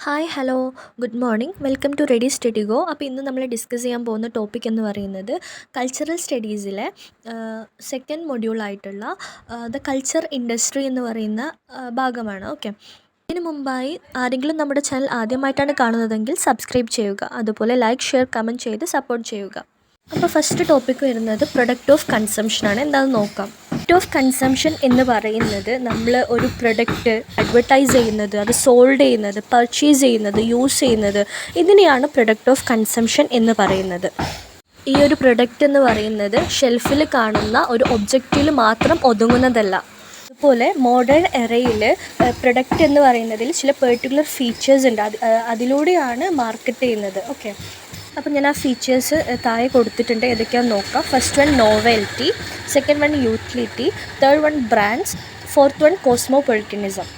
Hi hello good morning welcome to ready study go. അപ്പോൾ ഇന്ന് നമ്മൾ ഡിസ്കസ് ചെയ്യാൻ പോകുന്ന ടോപ്പിക് എന്ന് പറയുന്നത് കൾച്ചറൽ സ്റ്റഡീസിലെ സെക്കൻഡ് മൊഡ്യൂളായിട്ടുള്ള ദ കൾച്ചർ ഇൻഡസ്ട്രി എന്ന് പറയുന്ന ഭാഗമാണ്. ഓക്കെ, ഇതിനു മുമ്പായി ആരെങ്കിലും നമ്മുടെ ചാനൽ ആദ്യമായിട്ടാണ് കാണുന്നതെങ്കിൽ സബ്സ്ക്രൈബ് ചെയ്യുക, അതുപോലെ ലൈക്ക് ഷെയർ കമൻറ്റ് ചെയ്ത് സപ്പോർട്ട് ചെയ്യുക. അപ്പോൾ ഫസ്റ്റ് ടോപ്പിക്ക് വരുന്നത് പ്രൊഡക്റ്റ് ഓഫ് കൺസംഷനാണ്. എന്താണെന്ന് നോക്കാം. പ്രൊഡക്റ്റ് ഓഫ് കൺസംഷൻ എന്ന് പറയുന്നത് നമ്മൾ ഒരു പ്രൊഡക്റ്റ് അഡ്വർടൈസ് ചെയ്യുന്നത്, അത് സോൾഡ് ചെയ്യുന്നത്, പർച്ചേസ് ചെയ്യുന്നത്, യൂസ് ചെയ്യുന്നത്, ഇതിനെയാണ് പ്രൊഡക്റ്റ് ഓഫ് കൺസംഷൻ എന്ന് പറയുന്നത്. ഈ ഒരു പ്രൊഡക്റ്റ് എന്ന് പറയുന്നത് ഷെൽഫിൽ കാണുന്ന ഒരു ഒബ്ജക്റ്റിൽ മാത്രം ഒതുങ്ങുന്നതല്ല. അതുപോലെ മോഡേൺ എറയിൽ പ്രൊഡക്റ്റ് എന്ന് പറയുന്നതിൽ ചില പെർട്ടിക്കുലർ ഫീച്ചേഴ്സ് ഉണ്ട്, അതിലൂടെയാണ് മാർക്കറ്റ് ചെയ്യുന്നത്. ഓക്കെ, അപ്പോൾ ഞാൻ ആ ഫീച്ചേഴ്സ് താഴെ കൊടുത്തിട്ടുണ്ട്, ഏതൊക്കെയാണെന്ന് നോക്കാം. First one novelty, second one utility, third one brands, fourth one cosmopolitanism.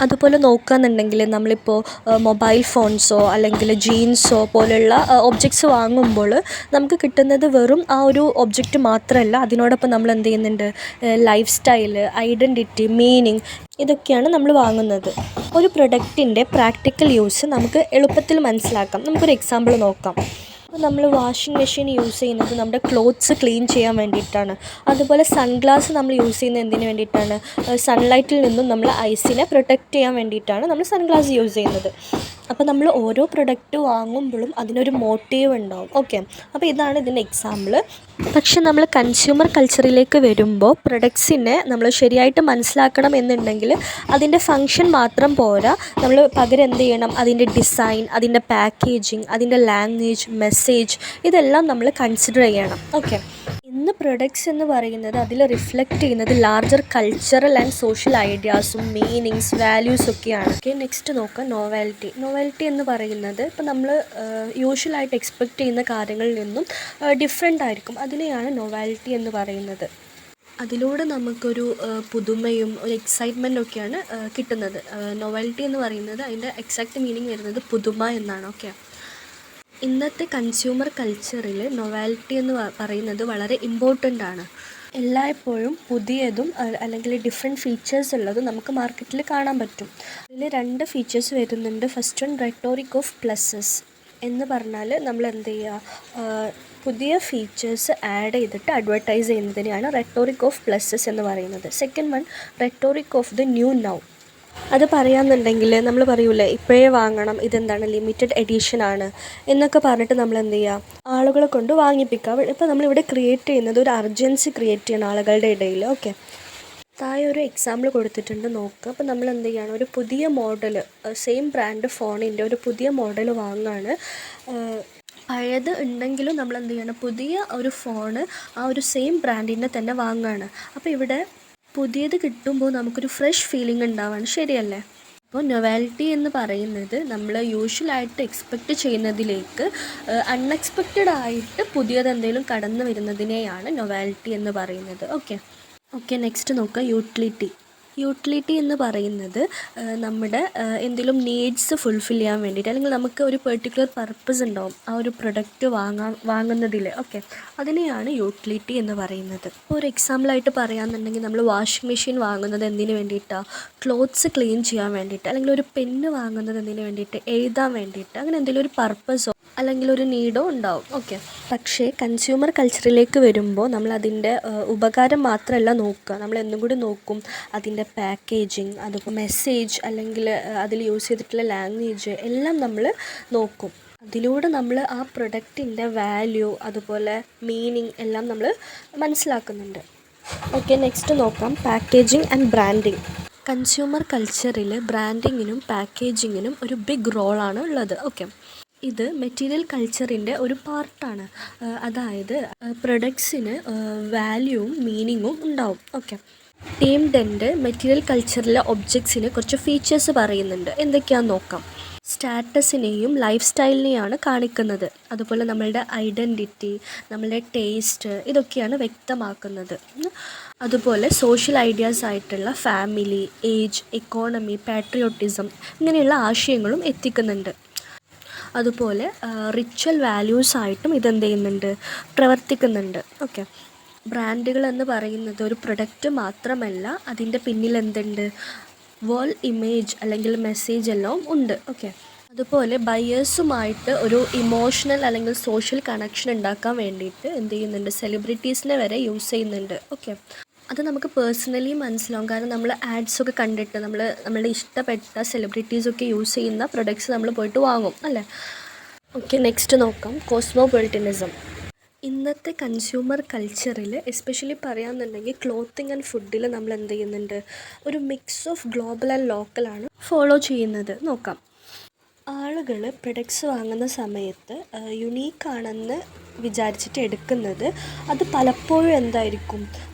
അതുപോലെ നോക്കുകയെന്നുണ്ടെങ്കിൽ നമ്മളിപ്പോൾ മൊബൈൽ ഫോൺസോ അല്ലെങ്കിൽ ജീൻസോ പോലുള്ള ഒബ്ജക്ട്സ് വാങ്ങുമ്പോൾ നമുക്ക് കിട്ടുന്നത് വെറും ആ ഒരു ഒബ്ജക്റ്റ് മാത്രമല്ല, അതിനോടൊപ്പം നമ്മൾ എന്ത് ചെയ്യുന്നുണ്ട്, ലൈഫ് സ്റ്റൈല്, ഐഡൻറ്റിറ്റി, മീനിങ്, ഇതൊക്കെയാണ് നമ്മൾ വാങ്ങുന്നത്. ഒരു പ്രൊഡക്റ്റിൻ്റെ പ്രാക്ടിക്കൽ യൂസ് നമുക്ക് എളുപ്പത്തിൽ മനസ്സിലാക്കാം. നമുക്കൊരു എക്സാമ്പിൾ നോക്കാം. അപ്പോൾ നമ്മൾ വാഷിംഗ് മെഷീൻ യൂസ് ചെയ്യുന്നത് നമ്മുടെ ക്ലോത്ത്സ് ക്ലീൻ ചെയ്യാൻ വേണ്ടിയിട്ടാണ്. അതുപോലെ സൺഗ്ലാസ് നമ്മൾ യൂസ് ചെയ്യുന്നത് എന്തിനു വേണ്ടിയിട്ടാണ്, സൺലൈറ്റിൽ നിന്നും നമ്മൾ ഐസിനെ പ്രൊട്ടക്റ്റ് ചെയ്യാൻ വേണ്ടിയിട്ടാണ് നമ്മൾ സൺഗ്ലാസ് യൂസ് ചെയ്യുന്നത്. അപ്പോൾ നമ്മൾ ഓരോ പ്രൊഡക്റ്റ് വാങ്ങുമ്പോഴും അതിനൊരു മോട്ടീവ് ഉണ്ടാവും. ഓക്കെ, അപ്പോൾ ഇതാണ് ഇതിൻ്റെ എക്സാമ്പിൾ. പക്ഷെ നമ്മൾ കൺസ്യൂമർ കൾച്ചറിലേക്ക് വരുമ്പോൾ പ്രൊഡക്ട്സിനെ നമ്മൾ ശരിയായിട്ട് മനസ്സിലാക്കണം എന്നുണ്ടെങ്കിൽ അതിൻ്റെ ഫങ്ഷൻ മാത്രം പോരാ, നമ്മൾ പകരം എന്ത് ചെയ്യണം, അതിൻ്റെ ഡിസൈൻ, അതിൻ്റെ പാക്കേജിങ്, അതിൻ്റെ ലാംഗ്വേജ്, മെസ്സേജ്, ഇതെല്ലാം നമ്മൾ കൺസിഡർ ചെയ്യണം. ഓക്കെ, ഇന്ന് പ്രൊഡക്ട്സ് എന്ന് പറയുന്നത് അതിൽ റിഫ്ലക്റ്റ് ചെയ്യുന്നത് ലാർജർ കൾച്ചറൽ ആൻഡ് സോഷ്യൽ ഐഡിയാസും മീനിങ്സ്, വാല്യൂസൊക്കെയാണ്. ഓക്കെ, നെക്സ്റ്റ് നോക്കാം നോവൽറ്റി. നോവൽറ്റി എന്ന് പറയുന്നത് ഇപ്പോൾ നമ്മൾ യൂഷ്വലായിട്ട് എക്സ്പെക്റ്റ് ചെയ്യുന്ന കാര്യങ്ങളിൽ നിന്നും ഡിഫറെൻ്റ് ആയിരിക്കും, അതിനെയാണ് നോവൽറ്റി എന്ന് പറയുന്നത്. അതിലൂടെ നമുക്കൊരു പുതുമയും ഒരു എക്സൈറ്റ്മെൻറ്റും ഒക്കെയാണ് കിട്ടുന്നത്. നോവൽറ്റി എന്ന് പറയുന്നത് അതിൻ്റെ എക്സാക്റ്റ് മീനിങ് വരുന്നത് പുതുമ എന്നാണ്. ഓക്കെ, ഇന്നത്തെ കൺസ്യൂമർ കൾച്ചറിൽ നൊവാലിറ്റി എന്ന് പറയുന്നത് വളരെ ഇമ്പോർട്ടൻ്റ് ആണ്. എല്ലായ്പ്പോഴും പുതിയതും അല്ലെങ്കിൽ ഡിഫറെൻറ്റ് ഫീച്ചേഴ്സ് ഉള്ളതും നമുക്ക് മാർക്കറ്റിൽ കാണാൻ പറ്റും. അതിൽ രണ്ട് ഫീച്ചേഴ്സ് വരുന്നുണ്ട്. First one rhetoric of pluses എന്ന് പറഞ്ഞാൽ നമ്മൾ എന്ത് ചെയ്യുക, പുതിയ ഫീച്ചേഴ്സ് ആഡ് ചെയ്തിട്ട് അഡ്വർടൈസ് ചെയ്യുന്നതിനെയാണ് റെട്ടോറിക് ഓഫ് പ്ലസസ് എന്ന് പറയുന്നത്. Second one rhetoric of the new now. അത് പറയാമെന്നുണ്ടെങ്കിൽ നമ്മൾ പറയൂലേ, ഇപ്പോഴേ വാങ്ങണം, ഇതെന്താണ് ലിമിറ്റഡ് എഡിഷൻ ആണ് എന്നൊക്കെ പറഞ്ഞിട്ട് നമ്മൾ എന്ത് ചെയ്യുക, ആളുകളെ കൊണ്ട് വാങ്ങിപ്പിക്കുക. ഇപ്പോൾ നമ്മളിവിടെ ക്രിയേറ്റ് ചെയ്യുന്നത് ഒരു അർജൻസി ക്രിയേറ്റ് ചെയ്യണം ആളുകളുടെ ഇടയിൽ. ഓക്കെ, താഴെ ഒരു എക്സാമ്പിൾ കൊടുത്തിട്ടുണ്ട്, നോക്കുക. അപ്പോൾ നമ്മൾ എന്ത് ചെയ്യണം, ഒരു പുതിയ മോഡൽ, സെയിം ബ്രാൻഡ് ഫോണിൻ്റെ ഒരു പുതിയ മോഡൽ വാങ്ങാണ്. പഴയത് ഉണ്ടെങ്കിലും നമ്മൾ എന്ത് ചെയ്യണം, പുതിയ ഒരു ഫോണ് ആ ഒരു സെയിം ബ്രാൻഡിൻ്റെ തന്നെ വാങ്ങുകയാണ്. അപ്പോൾ ഇവിടെ പുതിയത് കിട്ടുമ്പോൾ നമുക്കൊരു ഫ്രഷ് ഫീലിംഗ് ഉണ്ടാവാണ്, ശരിയല്ലേ? അപ്പോൾ നൊവാലിറ്റി എന്ന് പറയുന്നത് നമ്മൾ യൂഷ്വലായിട്ട് എക്സ്പെക്റ്റ് ചെയ്യുന്നതിലേക്ക് അൺഎക്സ്പെക്റ്റഡ് ആയിട്ട് പുതിയതെന്തെങ്കിലും കടന്നു വരുന്നതിനെയാണ് നൊവാലിറ്റി എന്ന് പറയുന്നത്. ഓക്കെ, നെക്സ്റ്റ് നോക്കുക യൂട്ടിലിറ്റി. യൂട്ടിലിറ്റി എന്ന് പറയുന്നത് നമ്മുടെ എന്തെങ്കിലും നീഡ്സ് ഫുൾഫിൽ ചെയ്യാൻ വേണ്ടിയിട്ട്, അല്ലെങ്കിൽ നമുക്ക് ഒരു പെർട്ടിക്കുലർ പർപ്പസ് ഉണ്ടാവും ആ ഒരു പ്രൊഡക്റ്റ് വാങ്ങുന്നതിൽ. ഓക്കെ, അതിനെയാണ് യൂട്ടിലിറ്റി എന്ന് പറയുന്നത്. ഒരു എക്സാമ്പിളായിട്ട് പറയാമെന്നുണ്ടെങ്കിൽ നമ്മൾ വാഷിംഗ് മെഷീൻ വാങ്ങുന്നത് എന്തിനു വേണ്ടിയിട്ടാണ്, ക്ലോത്ത്സ് ക്ലീൻ ചെയ്യാൻ വേണ്ടിയിട്ട്, അല്ലെങ്കിൽ ഒരു പെന്ന് വാങ്ങുന്നത് എന്തിനു വേണ്ടിയിട്ട്, എഴുതാൻ വേണ്ടിയിട്ട്, അങ്ങനെ എന്തെങ്കിലും ഒരു പർപ്പസോ അല്ലെങ്കിൽ ഒരു നീഡോ ഉണ്ടാവും. ഓക്കെ, പക്ഷേ കൺസ്യൂമർ കൾച്ചറിലേക്ക് വരുമ്പോൾ നമ്മൾ അതിൻ്റെ ഉപകാരം മാത്രമല്ല നോക്കുക, നമ്മൾ എന്നും കൂടി നോക്കും അതിൻ്റെ പാക്കേജിങ്, അതുപോലെ മെസ്സേജ്, അല്ലെങ്കിൽ അതിൽ യൂസ് ചെയ്തിട്ടുള്ള ലാംഗ്വേജ് എല്ലാം നമ്മൾ നോക്കും. അതിലൂടെ നമ്മൾ ആ പ്രൊഡക്റ്റിൻ്റെ വാല്യൂ, അതുപോലെ മീനിങ് എല്ലാം നമ്മൾ മനസ്സിലാക്കുന്നുണ്ട്. ഓക്കെ, നെക്സ്റ്റ് നോക്കാം പാക്കേജിങ് ആൻഡ് ബ്രാൻഡിങ്. കൺസ്യൂമർ കൾച്ചറിൽ ബ്രാൻഡിങ്ങിനും പാക്കേജിങ്ങിനും ഒരു ബിഗ് റോളാണ് ഉള്ളത്. ഓക്കെ, ഇത് മെറ്റീരിയൽ കൾച്ചറിൻ്റെ ഒരു പാർട്ടാണ്. അതായത് പ്രൊഡക്ട്സിന് വാല്യൂവും മീനിങ്ങും ഉണ്ടാവും. ഓക്കെ, ടീം ഡെൻ്റ് മെറ്റീരിയൽ കൾച്ചറിലെ ഒബ്ജക്ട്സിന് കുറച്ച് ഫീച്ചേഴ്സ് പറയുന്നുണ്ട്, എന്തൊക്കെയാണെന്ന് നോക്കാം. സ്റ്റാറ്റസിനെയും ലൈഫ് സ്റ്റൈലിനെയാണ് കാണിക്കുന്നത്. അതുപോലെ നമ്മളുടെ ഐഡൻറ്റിറ്റി, നമ്മളുടെ ടേസ്റ്റ്, ഇതൊക്കെയാണ് വ്യക്തമാക്കുന്നത്. അതുപോലെ സോഷ്യൽ ഐഡിയാസ് ആയിട്ടുള്ള ഫാമിലി, ഏജ്, എക്കോണമി, പാട്രിയോട്ടിസം, ഇങ്ങനെയുള്ള ആശയങ്ങളും എത്തിക്കുന്നുണ്ട്. അതുപോലെ റിച്വൽ വാല്യൂസായിട്ടും ഇതെന്ത് ചെയ്യുന്നുണ്ട്, പ്രവർത്തിക്കുന്നുണ്ട്. ഓക്കെ, ബ്രാൻഡുകൾ എന്ന് പറയുന്നത് ഒരു പ്രൊഡക്റ്റ് മാത്രമല്ല, അതിൻ്റെ പിന്നിൽ എന്തുണ്ട്, വേൾഡ് ഇമേജ് അല്ലെങ്കിൽ മെസ്സേജ് എല്ലാം ഉണ്ട്. ഓക്കെ, അതുപോലെ ബയേഴ്സുമായിട്ട് ഒരു ഇമോഷണൽ അല്ലെങ്കിൽ സോഷ്യൽ കണക്ഷൻ ഉണ്ടാക്കാൻ വേണ്ടിയിട്ട് എന്ത് ചെയ്യുന്നുണ്ട്, സെലിബ്രിറ്റീസിനെ വരെ യൂസ് ചെയ്യുന്നുണ്ട്. ഓക്കെ, അത് നമുക്ക് പേഴ്സണലി മനസ്സിലാവും. കാരണം നമ്മൾ ആഡ്സൊക്കെ കണ്ടിട്ട് നമ്മളുടെ ഇഷ്ടപ്പെട്ട സെലിബ്രിറ്റീസൊക്കെ യൂസ് ചെയ്യുന്ന പ്രൊഡക്ട്സ് നമ്മൾ പോയിട്ട് വാങ്ങും അല്ലേ. ഓക്കെ, നെക്സ്റ്റ് നോക്കാം, കോസ്മോപൊളിറ്റനിസം. ഇന്നത്തെ കൺസ്യൂമർ കൾച്ചറിൽ എസ്പെഷ്യലി പറയാമെന്നുണ്ടെങ്കിൽ ക്ലോത്തിങ് ആൻഡ് ഫുഡിൽ നമ്മൾ എന്ത് ചെയ്യുന്നുണ്ട്, ഒരു മിക്സ് ഓഫ് ഗ്ലോബൽ ആൻഡ് ലോക്കലാണ് ഫോളോ ചെയ്യുന്നത്. നോക്കാം, ആളുകൾ പ്രൊഡക്ട്സ് വാങ്ങുന്ന സമയത്ത് യുണീക്കാണെന്ന് വിചാരിച്ചിട്ട് എടുക്കുന്നത് അത് പലപ്പോഴും എന്തായിരിക്കും,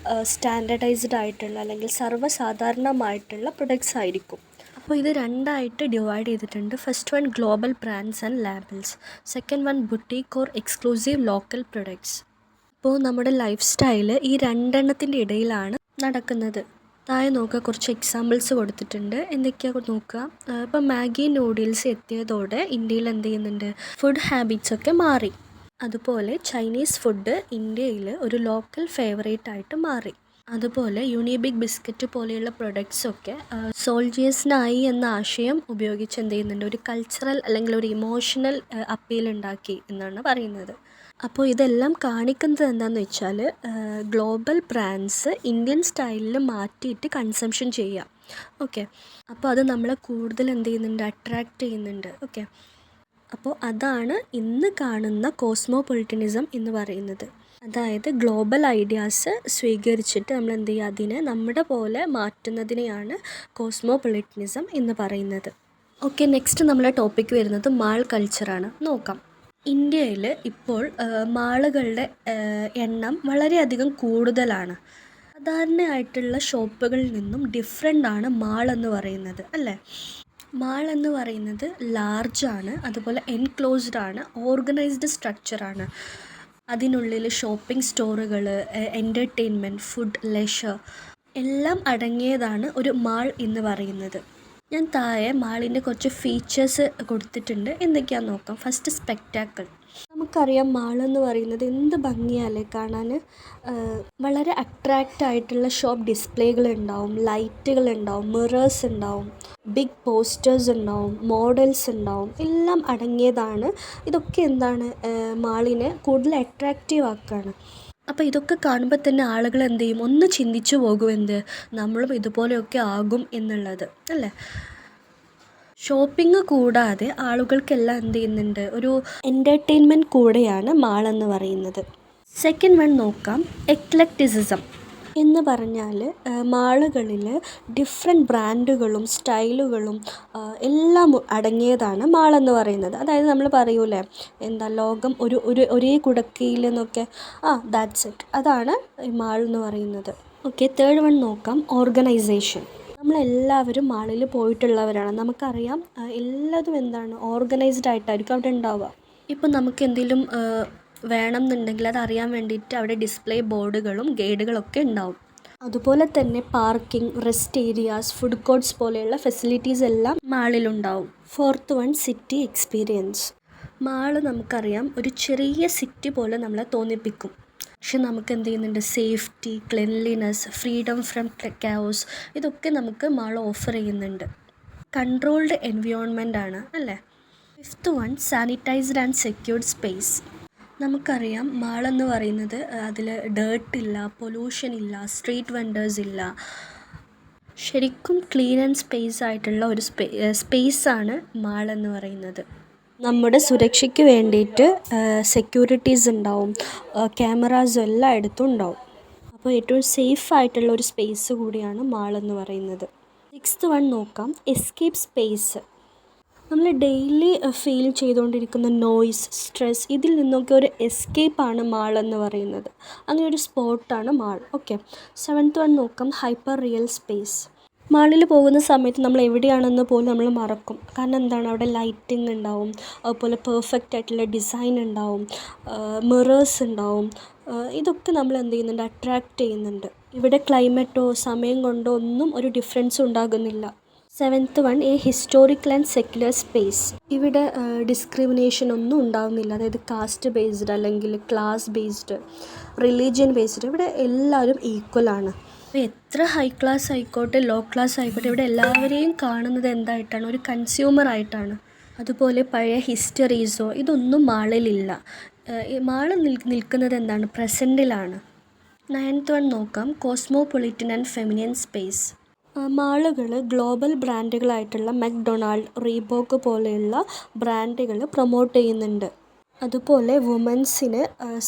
സ്റ്റാൻഡർഡൈസ്ഡ് ആയിട്ടുള്ള അല്ലെങ്കിൽ സർവ്വസാധാരണമായിട്ടുള്ള പ്രൊഡക്ട്സ് ആയിരിക്കും. അപ്പോൾ ഇത് രണ്ടായിട്ട് ഡിവൈഡ് ചെയ്തിട്ടുണ്ട്. First one global brands and labels, second one boutique or exclusive local products. ഇപ്പോൾ നമ്മുടെ ലൈഫ് സ്റ്റൈല് ഈ രണ്ടെണ്ണത്തിൻ്റെ ഇടയിലാണ് നടക്കുന്നത്. താഴെ നോക്കുക, കുറച്ച് എക്സാമ്പിൾസ് കൊടുത്തിട്ടുണ്ട്. എന്തൊക്കെയാണ് നോക്കുക. ഇപ്പോൾ മാഗി നൂഡിൽസ് എത്തിയതോടെ ഇന്ത്യയിൽ എന്ത് ചെയ്യുന്നുണ്ട്, ഫുഡ് ഹാബിറ്റ്സൊക്കെ മാറി. അതുപോലെ ചൈനീസ് ഫുഡ് ഇന്ത്യയിൽ ഒരു ലോക്കൽ ഫേവറേറ്റ് ആയിട്ട് മാറി. അതുപോലെ യൂണിബിക് ബിസ്ക്കറ്റ് പോലെയുള്ള പ്രൊഡക്ട്സൊക്കെ സോൾജിയേഴ്സിനായി എന്ന ആശയം ഉപയോഗിച്ച് എന്ത് ചെയ്യുന്നുണ്ട്, ഒരു കൾച്ചറൽ അല്ലെങ്കിൽ ഒരു ഇമോഷണൽ അപ്പീൽ ഉണ്ടാക്കി എന്നാണ് പറയുന്നത്. അപ്പോൾ ഇതെല്ലാം കാണിക്കുന്നത് എന്താണെന്ന് വെച്ചാൽ ഗ്ലോബൽ ബ്രാൻഡ്സ് ഇന്ത്യൻ സ്റ്റൈലിൽ മാറ്റിയിട്ട് കൺസംഷൻ ചെയ്യാം. ഓക്കെ, അപ്പോൾ അത് നമ്മളെ കൂടുതൽ എന്ത് ചെയ്യുന്നുണ്ട്, അട്രാക്റ്റ് ചെയ്യുന്നുണ്ട്. ഓക്കെ, അപ്പോൾ അതാണ് ഇന്ന് കാണുന്ന കോസ്മോപൊളിറ്റനിസം എന്ന് പറയുന്നത്. അതായത് ഗ്ലോബൽ ഐഡിയാസ് സ്വീകരിച്ചിട്ട് നമ്മൾ എന്ത് ചെയ്യുക, അതിനെ നമ്മുടെ പോലെ മാറ്റുന്നതിനെയാണ് കോസ്മോപൊളിറ്റനിസം എന്ന് പറയുന്നത്. ഓക്കെ, നെക്സ്റ്റ് നമ്മളെ ടോപ്പിക്ക് വരുന്നത് മാൾ കൾച്ചറാണ്. നോക്കാം, ഇന്ത്യയിൽ ഇപ്പോൾ മാളുകളുടെ എണ്ണം വളരെയധികം കൂടുതലാണ്. സാധാരണയായിട്ടുള്ള ഷോപ്പുകളിൽ നിന്നും ഡിഫറെൻ്റ് ആണ് മാൾ എന്ന് പറയുന്നത് അല്ലേ. മാൾ എന്ന് പറയുന്നത് ലാർജാണ്, അതുപോലെ എൻക്ലോസ്ഡ് ആണ്, ഓർഗനൈസ്ഡ് സ്ട്രക്ചറാണ്. അതിനുള്ളിൽ ഷോപ്പിംഗ് സ്റ്റോറുകൾ, എൻ്റർടൈൻമെൻറ്റ്, ഫുഡ്, ലെഷർ എല്ലാം അടങ്ങിയതാണ് ഒരു മാൾ എന്ന് പറയുന്നത്. ഞാൻ താഴെ മാളിൻ്റെ കുറച്ച് ഫീച്ചേഴ്സ് കൊടുത്തിട്ടുണ്ട്, എന്തൊക്കെയാണെന്ന് നോക്കാം. First, spectacle. നമുക്കറിയാം മാളെന്ന് പറയുന്നത് എന്ത് ഭംഗിയല്ലേ കാണാൻ. വളരെ അട്രാക്റ്റ് ആയിട്ടുള്ള ഷോപ്പ് ഡിസ്പ്ലേകൾ ഉണ്ടാവും, ലൈറ്റുകൾ ഉണ്ടാവും, മിറേഴ്സ് ഉണ്ടാവും, ബിഗ് പോസ്റ്റേഴ്സ് ഉണ്ടാവും, മോഡൽസ് ഉണ്ടാവും, എല്ലാം അടങ്ങിയതാണ്. ഇതൊക്കെ എന്താണ്, മാളിനെ കൂടുതൽ അട്രാക്റ്റീവ് ആക്കുകയാണ്. അപ്പോൾ ഇതൊക്കെ കാണുമ്പോൾ തന്നെ ആളുകൾ എന്ത് ചെയ്യും, ഒന്ന് ചിന്തിച്ചു പോകും, എന്ത്, നമ്മളും ഇതുപോലെയൊക്കെ ആകും എന്നുള്ളത് അല്ലേ. ഷോപ്പിംഗ് കൂടാതെ ആളുകൾക്കെല്ലാം എന്ത് ചെയ്യുന്നുണ്ട്, ഒരു എൻ്റർടൈൻമെൻറ്റ് കൂടെയാണ് മാളെന്ന് പറയുന്നത്. സെക്കൻഡ് വൺ നോക്കാം, എക്ലക്റ്റിസിസം എന്ന് പറഞ്ഞാൽ മാളുകളിൽ ഡിഫറെൻറ്റ് ബ്രാൻഡുകളും സ്റ്റൈലുകളും എല്ലാം അടങ്ങിയതാണ് മാളെന്ന് പറയുന്നത്. അതായത് നമ്മൾ പറയൂലേ, എന്താ, ലോകം ഒരേ കുടക്കീയിൽ നിന്നൊക്കെ, ദാറ്റ്സ് ഇറ്റ്, അതാണ് ഈ മാൾ എന്ന് പറയുന്നത്. ഓക്കെ, തേർഡ് വൺ നോക്കാം, ഓർഗനൈസേഷൻ. നമ്മളെല്ലാവരും മാളിൽ പോയിട്ടുള്ളവരാണ്, നമുക്കറിയാം എല്ലാതും എന്താണ്, ഓർഗനൈസ്ഡ് ആയിട്ടായിരിക്കും അവിടെ ഉണ്ടാവുക. ഇപ്പം നമുക്ക് എന്തെങ്കിലും വേണം എന്നുണ്ടെങ്കിൽ അതറിയാൻ വേണ്ടിയിട്ട് അവിടെ ഡിസ്പ്ലേ ബോർഡുകളും ഗൈഡുകളൊക്കെ ഉണ്ടാവും. അതുപോലെ തന്നെ parking, rest areas, food courts പോലെയുള്ള ഫെസിലിറ്റീസ് എല്ലാം മാളിലുണ്ടാവും. Fourth one, city experience. Mall നമുക്കറിയാം ഒരു ചെറിയ സിറ്റി പോലെ നമ്മളെ തോന്നിപ്പിക്കും. പക്ഷെ നമുക്ക് എന്ത് ചെയ്യുന്നുണ്ട്, safety, cleanliness, freedom from chaos, ഇതൊക്കെ നമുക്ക് മാൾ ഓഫർ ചെയ്യുന്നുണ്ട്. കൺട്രോൾഡ് എൻവയോൺമെൻ്റ് ആണ് അല്ലേ. Fifth one, sanitised and secured space. നമുക്കറിയാം മാളെന്ന് പറയുന്നത് അതിൽ ഡേർട്ടില്ല, പൊല്യൂഷൻ ഇല്ല, സ്ട്രീറ്റ് വെൻഡേഴ്സ് ഇല്ല, ശരിക്കും ക്ലീൻ ആൻഡ് സ്പേസ് ആയിട്ടുള്ള ഒരു സ്പേസാണ് മാളെന്ന് പറയുന്നത്. നമ്മുടെ സുരക്ഷയ്ക്ക് വേണ്ടിയിട്ട് സെക്യൂരിറ്റീസ് ഉണ്ടാവും, ക്യാമറാസും എല്ലായിടത്തും ഉണ്ടാവും. അപ്പോൾ ഏറ്റവും സേഫ് ആയിട്ടുള്ള ഒരു സ്പേസ് കൂടിയാണ് മാളെന്ന് പറയുന്നത്. സിക്സ്ത് വൺ നോക്കാം, എസ്കേപ്പ് സ്പേസ്. നമ്മൾ ഡെയിലി ഫീൽ ചെയ്തുകൊണ്ടിരിക്കുന്ന നോയ്സ്, സ്ട്രെസ്, ഇതിൽ നിന്നൊക്കെ ഒരു എസ്കേപ്പാണ് മാൾ എന്ന് പറയുന്നത്. അങ്ങനെ ഒരു സ്പോട്ടാണ് മാൾ. ഓക്കെ, സെവൻത്ത് വൺ നോക്കാം, ഹൈപ്പർ റിയൽ സ്പേസ്. മാളിൽ പോകുന്ന സമയത്ത് നമ്മൾ എവിടെയാണെന്ന് പോലും നമ്മൾ മറക്കും. കാരണം എന്താണ്, അവിടെ ലൈറ്റിംഗ് ഉണ്ടാവും, അതുപോലെ പെർഫെക്റ്റ് ആയിട്ടുള്ള ഡിസൈൻ ഉണ്ടാവും, മിറേഴ്സ് ഉണ്ടാവും. ഇതൊക്കെ നമ്മൾ എന്ത് ചെയ്യുന്നുണ്ട്, അട്രാക്റ്റ് ചെയ്യുന്നുണ്ട്. ഇവിടെ ക്ലൈമറ്റോ സമയം കൊണ്ടോ ഒന്നും ഒരു ഡിഫറൻസ് ഉണ്ടാകുന്നില്ല. Seventh one, A historical and secular space. ഇവിടെ ഡിസ്ക്രിമിനേഷൻ ഒന്നും ഉണ്ടാകുന്നില്ല. അതായത് കാസ്റ്റ് ബേസ്ഡ് അല്ലെങ്കിൽ ക്ലാസ് ബേസ്ഡ്, റിലീജിയൻ ബേസ്ഡ്, ഇവിടെ എല്ലാവരും ഈക്വലാണ്. അപ്പോൾ എത്ര ഹൈ ക്ലാസ് ആയിക്കോട്ടെ, ലോ ക്ലാസ് ആയിക്കോട്ടെ, ഇവിടെ എല്ലാവരെയും കാണുന്നത് എന്തായിട്ടാണ്, ഒരു കൺസ്യൂമർ ആയിട്ടാണ്. അതുപോലെ പഴയ ഹിസ്റ്ററീസോ ഇതൊന്നും മാളിലില്ല. ഈ മാള് നിൽക്കുന്നത് എന്താണ്, പ്രസൻറ്റിലാണ്. 9th വൺ നോക്കാം, കോസ്മോപൊളിറ്റൻ ആൻഡ് ഫെമിനിയൻ സ്പേസ്. മാളുകൾ ഗ്ലോബൽ ബ്രാൻഡുകളായിട്ടുള്ള മക്ഡൊണാൾഡ്, റീബോക്ക് പോലെയുള്ള ബ്രാൻഡുകൾ പ്രൊമോട്ട് ചെയ്യുന്നുണ്ട്. അതുപോലെ വുമൻസിന്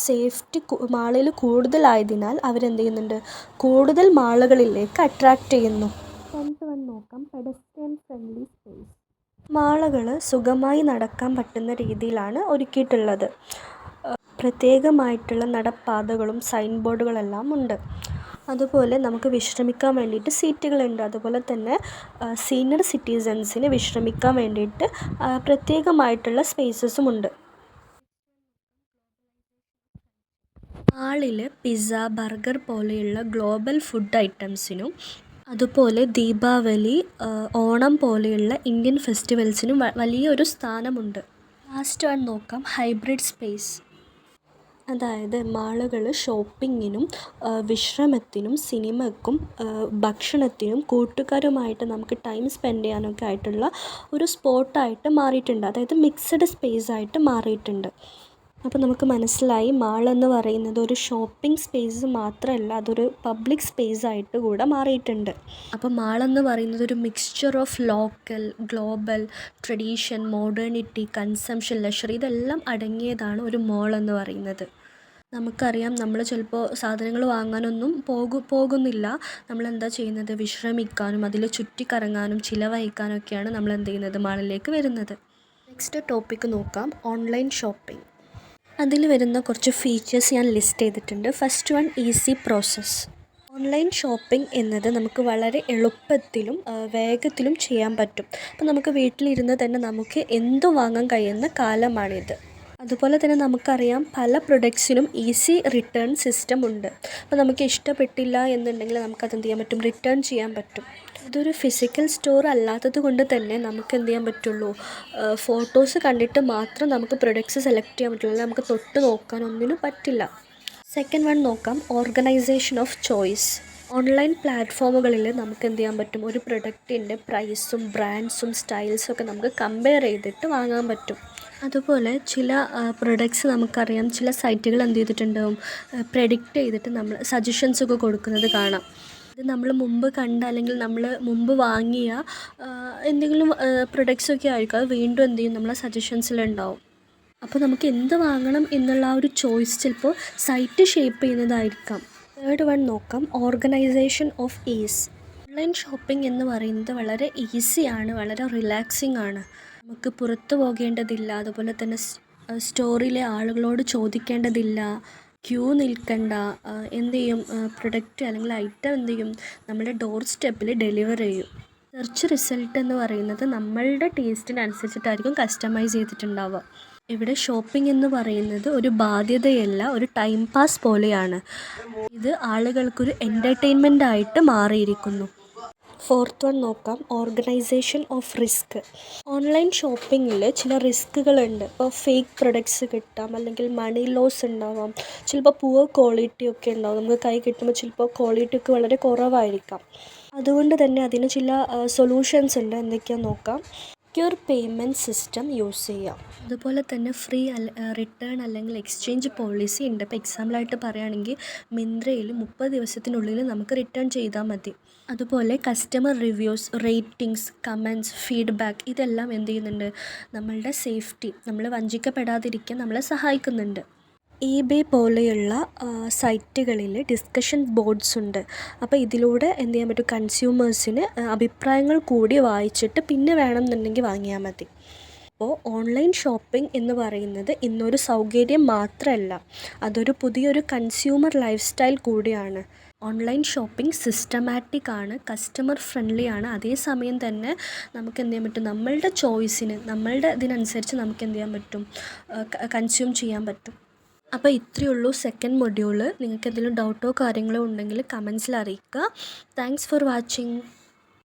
സേഫ്റ്റി മാളിൽ കൂടുതലായതിനാൽ അവരെന്ത് ചെയ്യുന്നുണ്ട്, കൂടുതൽ മാളുകളിലേക്ക് അട്രാക്റ്റ് ചെയ്യുന്നു. 10th വൺ നോക്കാം, പെഡസ്ട്രിയൻ ഫ്രണ്ട്ലി സ്പേസ്. മാളുകൾ സുഖമായി നടക്കാൻ പറ്റുന്ന രീതിയിലാണ് ഒരുക്കിയിട്ടുള്ളത്. പ്രത്യേകമായിട്ടുള്ള നടപ്പാതകളും സൈൻ ബോർഡുകളെല്ലാം ഉണ്ട്. അതുപോലെ നമുക്ക് വിശ്രമിക്കാൻ വേണ്ടിയിട്ട് സീറ്റുകളുണ്ട്. അതുപോലെ തന്നെ സീനിയർ സിറ്റിസൻസിന് വിശ്രമിക്കാൻ വേണ്ടിയിട്ട് പ്രത്യേകമായിട്ടുള്ള സ്പേസസുമുണ്ട്. മാളിൽ പിസ്സ, ബർഗർ പോലെയുള്ള ഗ്ലോബൽ ഫുഡ് ഐറ്റംസിനും അതുപോലെ ദീപാവലി, ഓണം പോലെയുള്ള ഇന്ത്യൻ ഫെസ്റ്റിവൽസിനും വലിയൊരു സ്ഥാനമുണ്ട്. ലാസ്റ്റ് വൺ നോക്കാം, ഹൈബ്രിഡ് സ്പേസ്. അതായത് മാളുകൾ ഷോപ്പിങ്ങിനും വിശ്രമത്തിനും സിനിമയ്ക്കും ഭക്ഷണത്തിനും കൂട്ടുകാരുമായിട്ട് നമുക്ക് ടൈം സ്പെൻഡ് ചെയ്യാനൊക്കെ ആയിട്ടുള്ള ഒരു സ്പോട്ടായിട്ട് മാറിയിട്ടുണ്ട്. അതായത് മിക്സഡ് സ്പേസ് ആയിട്ട് മാറിയിട്ടുണ്ട്. അപ്പോൾ നമുക്ക് മനസ്സിലായി, മാളെന്ന് പറയുന്നത് ഒരു ഷോപ്പിംഗ് സ്പേസ് മാത്രമല്ല, അതൊരു പബ്ലിക് സ്പേസ് ആയിട്ട് കൂടെ മാറിയിട്ടുണ്ട്. അപ്പോൾ മാളെന്ന് പറയുന്നത് ഒരു mixture of local, global, tradition, modernity, consumption, luxury ഇതെല്ലാം അടങ്ങിയതാണ് ഒരു മോൾ എന്ന് പറയുന്നത്. നമുക്കറിയാം, നമ്മൾ ചിലപ്പോൾ സാധനങ്ങൾ വാങ്ങാനൊന്നും പോകുന്നില്ല. നമ്മളെന്താ ചെയ്യുന്നത്, വിശ്രമിക്കാനും അതിൽ ചുറ്റിക്കറങ്ങാനും ചിലവഴിക്കാനൊക്കെയാണ് നമ്മൾ എന്ത് ചെയ്യുന്നത്, മാളിലേക്ക് വരുന്നത്. നെക്സ്റ്റ് ടോപ്പിക്ക് നോക്കാം, ഓൺലൈൻ ഷോപ്പിംഗ്. അതിൽ വരുന്ന കുറച്ച് ഫീച്ചേഴ്സ് ഞാൻ ലിസ്റ്റ് ചെയ്തിട്ടുണ്ട്. First one, easy process. Online shopping എന്നത് നമുക്ക് വളരെ എളുപ്പത്തിലും വേഗത്തിലും ചെയ്യാൻ പറ്റും. അപ്പോൾ നമുക്ക് വീട്ടിലിരുന്ന് തന്നെ നമുക്ക് എന്തു വാങ്ങാൻ കഴിയുന്ന കാലമാണിത്. അതുപോലെ തന്നെ നമുക്കറിയാം, പല പ്രൊഡക്ട്സിനും ഈസി റിട്ടേൺ സിസ്റ്റം ഉണ്ട്. അപ്പോൾ നമുക്ക് ഇഷ്ടപ്പെട്ടില്ല എന്നുണ്ടെങ്കിൽ നമുക്കത് എന്ത് ചെയ്യാൻ പറ്റും, റിട്ടേൺ ചെയ്യാൻ പറ്റും. ഇതൊരു ഫിസിക്കൽ സ്റ്റോർ അല്ലാത്തത് കൊണ്ട് തന്നെ നമുക്ക് എന്ത് ചെയ്യാൻ പറ്റുള്ളൂ, ഫോട്ടോസ് കണ്ടിട്ട് മാത്രം നമുക്ക് പ്രൊഡക്ട്സ് സെലക്ട് ചെയ്യാൻ പറ്റുള്ളൂ. നമുക്ക് തൊട്ട് നോക്കാൻ ഒന്നിനും പറ്റില്ല. സെക്കൻഡ് വൺ നോക്കാം, ഓർഗനൈസേഷൻ ഓഫ് ചോയ്സ്. ഓൺലൈൻ പ്ലാറ്റ്ഫോമുകളിൽ നമുക്ക് എന്ത് ചെയ്യാൻ പറ്റും, ഒരു പ്രൊഡക്റ്റിൻ്റെ പ്രൈസും ബ്രാൻഡ്സും സ്റ്റൈൽസും ഒക്കെ നമുക്ക് കമ്പയർ ചെയ്തിട്ട് വാങ്ങാൻ പറ്റും. അതുപോലെ ചില പ്രൊഡക്ട്സ് നമുക്കറിയാം, ചില സൈറ്റുകൾ എന്ത് ചെയ്തിട്ടുണ്ടാവും, പ്രെഡിക്റ്റ് ചെയ്തിട്ട് നമ്മൾ സജഷൻസൊക്കെ കൊടുക്കുന്നത് കാണാം. ഇത് നമ്മൾ മുമ്പ് കണ്ട അല്ലെങ്കിൽ നമ്മൾ മുമ്പ് വാങ്ങിയ എന്തെങ്കിലും പ്രൊഡക്ട്സൊക്കെ ആയിരിക്കും. അത് വീണ്ടും എന്ത് ചെയ്യും, നമ്മളെ സജഷൻസിലുണ്ടാവും. അപ്പോൾ നമുക്ക് എന്ത് വാങ്ങണം എന്നുള്ള ആ ഒരു ചോയ്സ് ചിലപ്പോൾ സൈറ്റ് ഷേപ്പ് ചെയ്യുന്നതായിരിക്കാം. തേർഡ് വൺ നോക്കാം, organisation of is. Online shopping എന്ന് പറയുന്നത് വളരെ ഈസിയാണ്, വളരെ റിലാക്സിങ് ആണ്. നമുക്ക് പുറത്ത് പോകേണ്ടതില്ല. അതുപോലെ തന്നെ സ്റ്റോറിലെ ആളുകളോട് ചോദിക്കേണ്ടതില്ല, ക്യൂ നിൽക്കണ്ട. എന്ത് ചെയ്യും, പ്രൊഡക്റ്റ് അല്ലെങ്കിൽ ഐറ്റം എന്ത് ചെയ്യും, നമ്മുടെ ഡോർ സ്റ്റെപ്പിൽ ഡെലിവർ ചെയ്യും. സെർച്ച് റിസൾട്ട് എന്ന് പറയുന്നത് നമ്മളുടെ ടേസ്റ്റിനനുസരിച്ചിട്ടായിരിക്കും കസ്റ്റമൈസ് ചെയ്തിട്ടുണ്ടാവുക. ഇവിടെ ഷോപ്പിംഗ് എന്ന് പറയുന്നത് ഒരു ബാധ്യതയല്ല, ഒരു ടൈം പാസ് പോലെയാണ്. ഇത് ആളുകൾക്കൊരു എൻ്റർടൈൻമെൻ്റ് ആയിട്ട് മാറിയിരിക്കുന്നു. ഫോർത്ത് വൺ നോക്കാം, ഓർഗനൈസേഷൻ ഓഫ് റിസ്ക്. ഓൺലൈൻ ഷോപ്പിങ്ങിൽ ചില റിസ്കുകളുണ്ട്. ഇപ്പോൾ ഫേക്ക് പ്രൊഡക്ട്സ് കിട്ടാം, അല്ലെങ്കിൽ മണി ലോസ് ഉണ്ടാവാം, ചിലപ്പോൾ പുവർ ക്വാളിറ്റി ഒക്കെ ഉണ്ടാവും. നമുക്ക് കൈ കിട്ടുമ്പോൾ ചിലപ്പോൾ ക്വാളിറ്റി ഒക്കെ വളരെ കുറവായിരിക്കാം. അതുകൊണ്ട് തന്നെ അതിന് ചില സൊല്യൂഷൻസ് ഉണ്ട്. എന്തൊക്കെയാണെന്ന് നോക്കാം. സെക്യൂർ പേയ്മെൻറ്റ് സിസ്റ്റം യൂസ് ചെയ്യാം. അതുപോലെ തന്നെ ഫ്രീ റിട്ടേൺ അല്ലെങ്കിൽ എക്സ്ചേഞ്ച് പോളിസി ഉണ്ട്. ഇപ്പോൾ എക്സാമ്പിളായിട്ട് പറയുകയാണെങ്കിൽ മിന്ത്രയിൽ 30 ദിവസത്തിനുള്ളിൽ നമുക്ക് റിട്ടേൺ ചെയ്താൽ മതി. അതുപോലെ customer reviews, ratings, comments, feedback ഇതെല്ലാം എന്ത് ചെയ്യുന്നുണ്ട്, നമ്മളുടെ സേഫ്റ്റി, നമ്മൾ വഞ്ചിക്കപ്പെടാതിരിക്കാൻ നമ്മളെ സഹായിക്കുന്നുണ്ട്. eBay പോലെയുള്ള സൈറ്റുകളിൽ ഡിസ്കഷൻ ബോർഡ്സ് ഉണ്ട്. അപ്പോൾ ഇതിലൂടെ എന്ത് ചെയ്യാൻ പറ്റും, കൺസ്യൂമേഴ്സിന് അഭിപ്രായങ്ങൾ കൂടി വായിച്ചിട്ട് പിന്നെ വേണമെന്നുണ്ടെങ്കിൽ വാങ്ങിയാൽ മതി. അപ്പോൾ ഓൺലൈൻ ഷോപ്പിംഗ് എന്ന് പറയുന്നത് ഇന്നൊരു സൗകര്യം മാത്രമല്ല, അതൊരു പുതിയൊരു കൺസ്യൂമർ ലൈഫ് സ്റ്റൈൽ കൂടിയാണ്. ഓൺലൈൻ ഷോപ്പിംഗ് സിസ്റ്റമാറ്റിക് ആണ്, കസ്റ്റമർ ഫ്രണ്ട്ലി ആണ്. അതേസമയം തന്നെ നമുക്ക് എന്ത് ചെയ്യാൻ പറ്റും, നമ്മളുടെ ചോയ്സിന്, നമ്മളുടെ ഇതിനനുസരിച്ച് നമുക്ക് എന്ത് ചെയ്യാൻ പറ്റും, കൺസ്യൂം ചെയ്യാൻ പറ്റും. അപ്പോൾ ഇത്രയേ ഉള്ളൂ സെക്കൻഡ് മൊഡ്യൂൾ. നിങ്ങൾക്ക് എന്തെങ്കിലും ഡൗട്ടോ കാര്യങ്ങളോ ഉണ്ടെങ്കിൽ കമൻസിൽ അറിയിക്കുക. Thanks for watching.